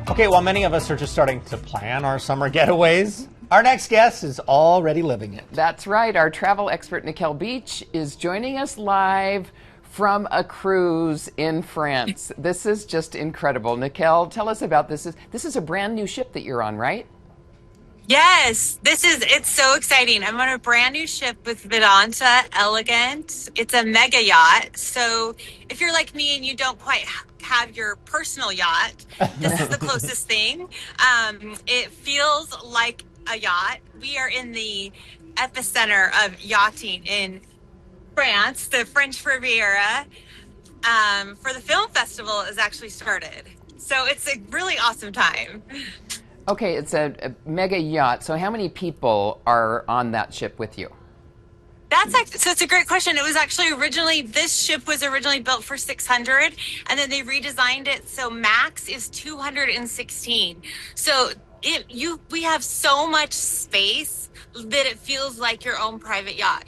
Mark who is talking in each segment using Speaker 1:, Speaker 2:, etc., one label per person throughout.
Speaker 1: Okay, while many of us are just starting to plan our summer getaways, our next guest is already living it.
Speaker 2: That's right. Our travel expert, Nickell Beach, is joining us live from a cruise in France. This is just incredible. Nickell, tell us about this. This is a brand new ship that you're on, right?
Speaker 3: Yes, it's so exciting. I'm on a brand new ship with Vedanta Elegant. It's a mega yacht. So if you're like me and you don't quite have your personal yacht, this is the closest thing. It feels like a yacht. We are in the epicenter of yachting in France, the French Riviera, for the film festival is actually started. So it's a really awesome time.
Speaker 2: Okay, it's a mega yacht. So how many people are on that ship with you?
Speaker 3: So it's a great question. It was actually this ship was originally built for 600, and then they redesigned it. So max is 216. So we have so much space that it feels like your own private yacht.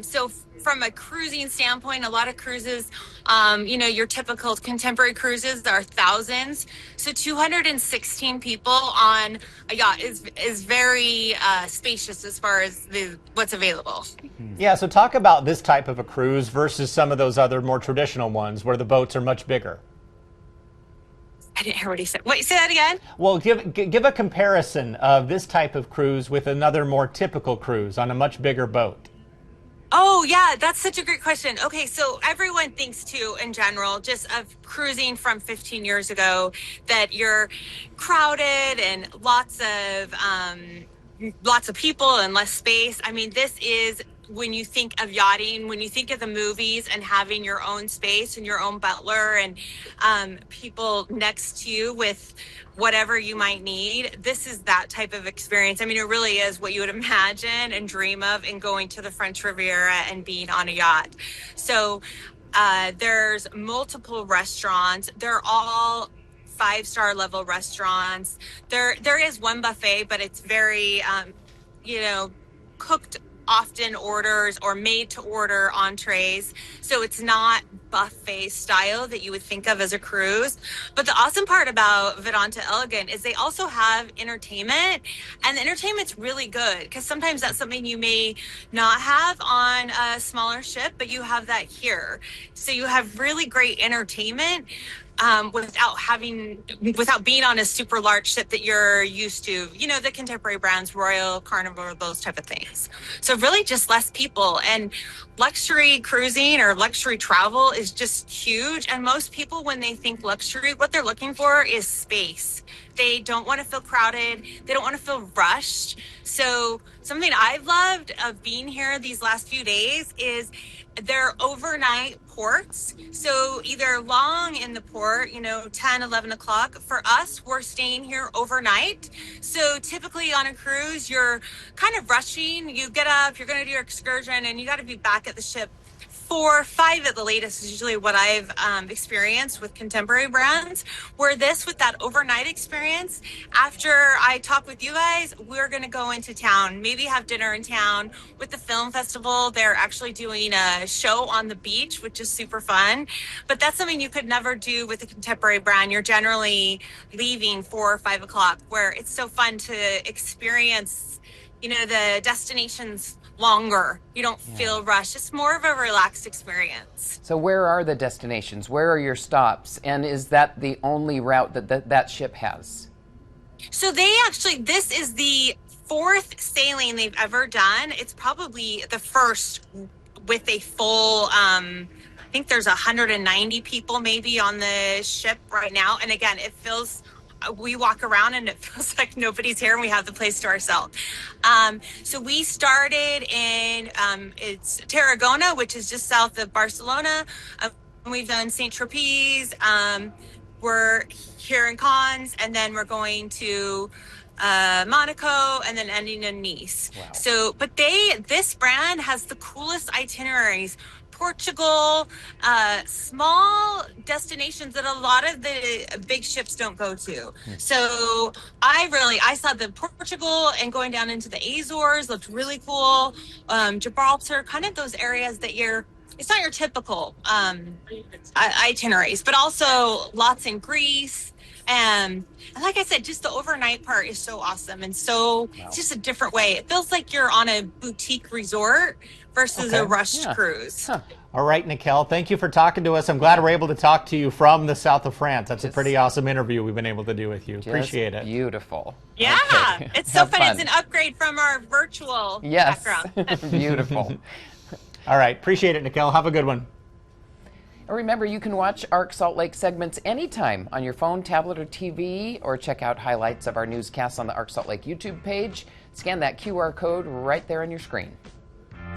Speaker 3: So from a cruising standpoint, a lot of cruises, your typical contemporary cruises are thousands. So 216 people on a yacht is very spacious as far as what's available.
Speaker 1: Yeah, so talk about this type of a cruise versus some of those other more traditional ones where the boats are much bigger.
Speaker 3: I didn't hear what he said. Wait, say that again?
Speaker 1: Well, give a comparison of this type of cruise with another more typical cruise on a much bigger boat.
Speaker 3: Oh, yeah, that's such a great question. Okay, so everyone thinks, too, in general, just of cruising from 15 years ago, that you're crowded and lots of people and less space. I mean, this is, when you think of yachting, when you think of the movies and having your own space and your own butler and people next to you with whatever you might need, this is that type of experience. I mean, it really is what you would imagine and dream of in going to the French Riviera and being on a yacht. So there's multiple restaurants. They're all 5-star level restaurants. There is one buffet, but it's very, cooked often orders or made to order entrees. So it's not buffet style that you would think of as a cruise. But the awesome part about Vedanta Elegant is they also have entertainment, and the entertainment's really good because sometimes that's something you may not have on a smaller ship, but you have that here. So you have really great entertainment without being on a super large ship that you're used to, the contemporary brands, Royal, Carnival, those type of things. So really just less people, and luxury cruising or luxury travel is just huge. And most people, when they think luxury, what they're looking for is space. They don't want to feel crowded. They don't want to feel rushed. So something I've loved of being here these last few days is they're overnight ports. So either long in the port, 10, 11 o'clock. For us, we're staying here overnight. So typically on a cruise, you're kind of rushing. You get up, you're going to do your excursion, and you got to be back at the ship 4, 5 at the latest is usually what I've experienced with contemporary brands. Where with that overnight experience, after I talk with you guys, we're going to go into town, maybe have dinner in town. With the film festival, they're actually doing a show on the beach, which is super fun. But that's something you could never do with a contemporary brand. You're generally leaving 4 or 5 o'clock, where it's so fun to experience, the destinations longer. You don't feel rushed. It's more of a relaxed experience.
Speaker 2: So where are the destinations? Where are your stops? And is that the only route that ship has?
Speaker 3: So this is the 4th sailing they've ever done. It's probably the first with a full, I think there's 190 people maybe on the ship right now. And again, we walk around and it feels like nobody's here and we have the place to ourselves. So we started in, it's Tarragona, which is just south of Barcelona. We've done St. Tropez. We're here in Cannes, and then we're going to Monaco, and then ending in Nice. Wow. So, but this brand has the coolest itineraries. Portugal, small destinations that a lot of the big ships don't go to. So I saw the Portugal and going down into the Azores looked really cool. Gibraltar, kind of those areas that it's not your typical itineraries, but also lots in Greece. And like I said, just the overnight part is so awesome. And so it's just a different way. It feels like you're on a boutique resort versus a rushed cruise.
Speaker 1: All right, Nickell, thank you for talking to us. I'm glad we're able to talk to you from the south of France. That's a pretty awesome interview we've been able to do with you. Appreciate it.
Speaker 2: Beautiful.
Speaker 3: Yeah,
Speaker 2: okay.
Speaker 3: It's so fun. It's an upgrade from our virtual background.
Speaker 2: Beautiful.
Speaker 1: All right, appreciate it, Nickell. Have a good one.
Speaker 2: And remember, you can watch ARC Salt Lake segments anytime on your phone, tablet, or TV, or check out highlights of our newscasts on the ARC Salt Lake YouTube page. Scan that QR code right there on your screen.